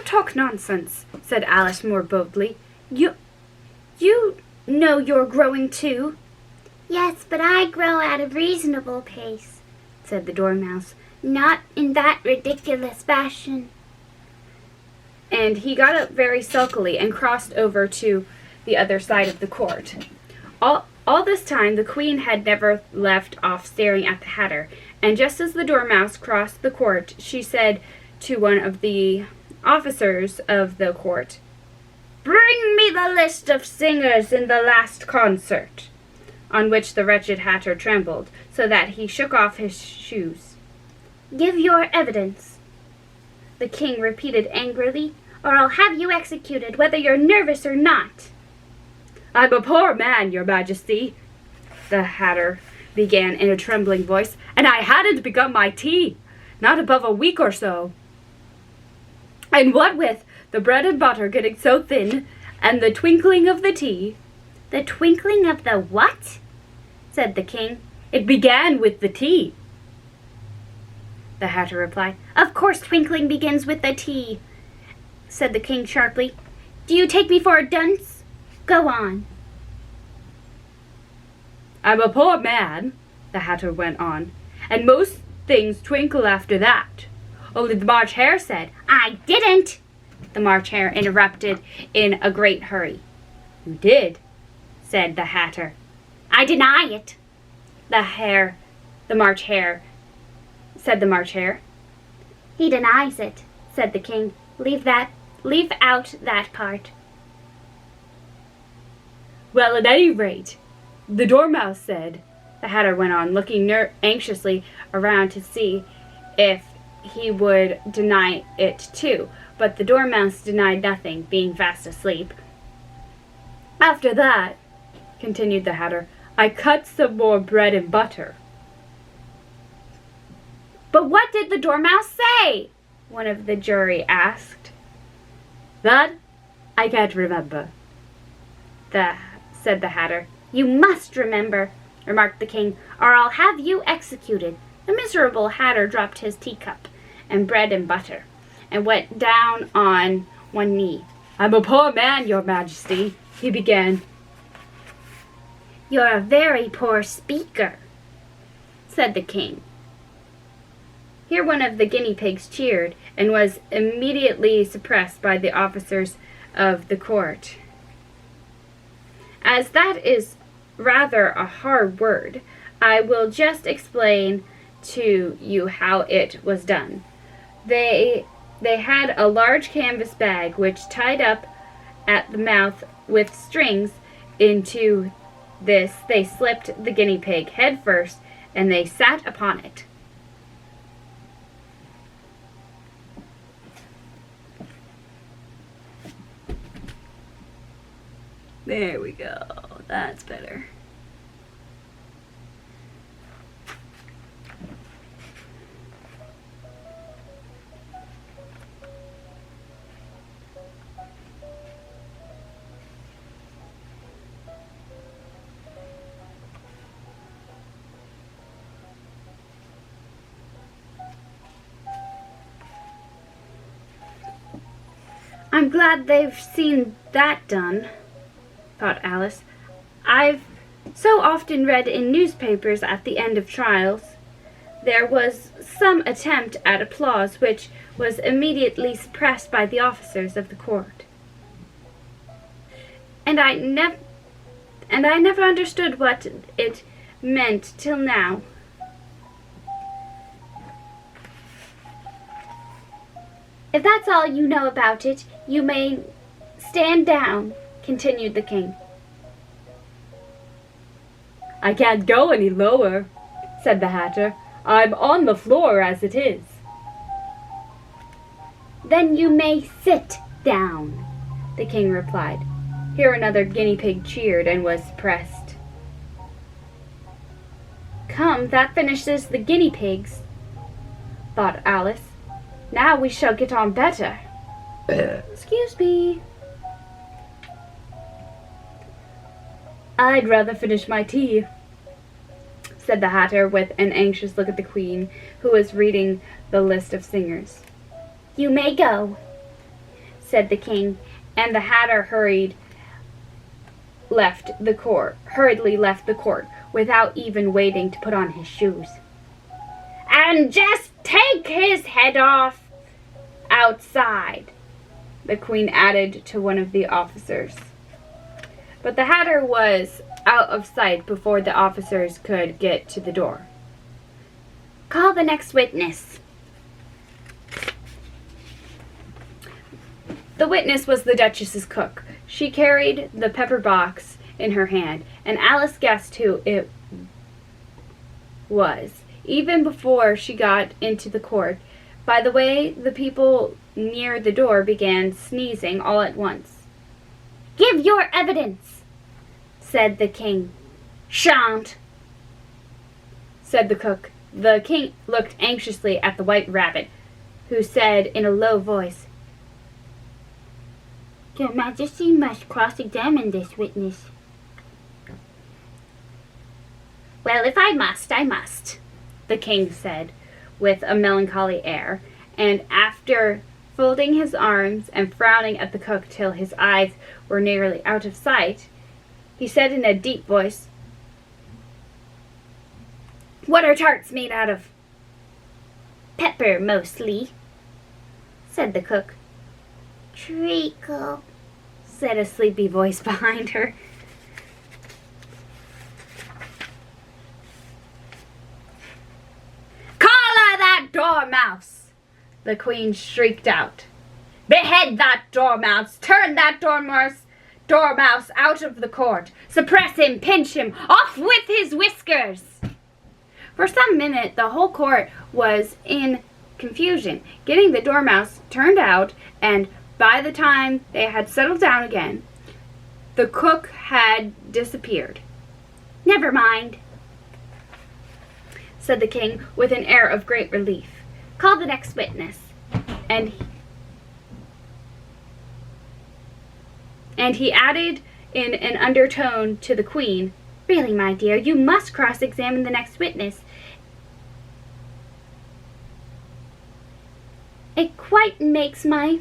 talk nonsense, said Alice more boldly. You know you're growing too. Yes, but I grow at a reasonable pace, said the Dormouse. Not in that ridiculous fashion. And he got up very sulkily and crossed over to the other side of the court. All this time the Queen had never left off staring at the Hatter, and just as the Dormouse crossed the court, she said to one of the officers of the court, "Bring me the list of singers in the last concert," on which the wretched Hatter trembled, so that he shook off his shoes. "Give your evidence," the King repeated angrily, "or I'll have you executed, whether you're nervous or not." "I'm a poor man, your Majesty," the Hatter began in a trembling voice, "and I hadn't begun my tea, not above a week or so. And what with the bread and butter getting so thin, and the twinkling of the tea—" "The twinkling of the what?" said the King. "It began with the tea," the Hatter replied. "Of course twinkling begins with the tea," said the King sharply. "Do you take me for a dunce? Go on." "I'm a poor man," the Hatter went on, "and most things twinkle after that. Only the March Hare said—" "I didn't," the March Hare interrupted in a great hurry. "You did," said the Hatter. "I deny it." The March Hare, said the March Hare. "He denies it," said the King. Leave out that part." "Well, at any rate, the Dormouse said," the Hatter went on, looking anxiously around to see if he would deny it too, but the Dormouse denied nothing, being fast asleep. "After that," continued the Hatter, "I cut some more bread and butter." "But what did the Dormouse say?" one of the jury asked. "That I can't remember," said the Hatter. "You must remember," remarked the King, "or I'll have you executed." The miserable Hatter dropped his teacup and bread and butter, and went down on one knee. "I'm a poor man, your Majesty," he began. "You're a very poor speaker," said the King. Here one of the guinea pigs cheered, and was immediately suppressed by the officers of the court. As that is rather a hard word, I will just explain to you how it was done. They had a large canvas bag which tied up at the mouth with strings. Into this they slipped the guinea pig head first, and they sat upon it. There we go. That's better. I'm glad they've seen that done, thought Alice. I've so often read in newspapers at the end of trials. There was some attempt at applause which was immediately suppressed by the officers of the court. And I never understood what it meant till now. If that's all you know about it, you may stand down, continued the King. I can't go any lower, said the Hatter. I'm on the floor as it is. Then you may sit down, the King replied. Here another guinea pig cheered and was pressed. Come, that finishes the guinea pigs, thought Alice. Now we shall get on better. Excuse me. I'd rather finish my tea, said the Hatter with an anxious look at the Queen, who was reading the list of singers. You may go. said the king, and the Hatter hurriedly left the court without even waiting to put on his shoes. "And just take his head off outside," the queen added to one of the officers. But the Hatter was out of sight before the officers could get to the door. "Call the next witness." The witness was the Duchess's cook. She carried the pepper box in her hand, and Alice guessed who it was, even before she got into the court, by the way the people near the door began sneezing all at once. "Give your evidence," said the king. "Shan't," said the cook. The king looked anxiously at the White Rabbit, who said in a low voice, "Your Majesty must cross-examine this witness." "Well, if I must, I must," the king said, with a melancholy air, and after folding his arms and frowning at the cook till his eyes were nearly out of sight, he said in a deep voice, "What are tarts made out of?" "Pepper, mostly," said the cook. "Treacle," said a sleepy voice behind her. "Collar that dormouse!" the queen shrieked out. "Behead that dormouse! Turn that dormouse out of the court! Suppress him! Pinch him! Off with his whiskers!" For some minute the whole court was in confusion, getting the dormouse turned out, and by the time they had settled down again, the cook had disappeared. "Never mind," said the king with an air of great relief. "Call the next witness." And he added in an undertone to the queen, "Really, my dear, you must cross-examine the next witness. It quite makes my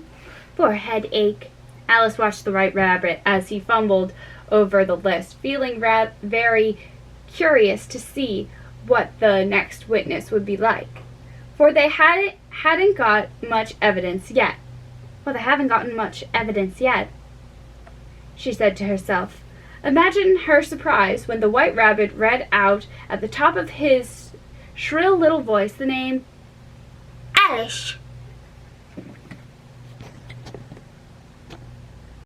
forehead ache." Alice watched the White Rabbit as he fumbled over the list, feeling very curious to see what the next witness would be like. For they hadn't got much evidence yet. "Well, they haven't gotten much evidence yet," she said to herself. Imagine her surprise when the White Rabbit read out at the top of his shrill little voice the name Alice.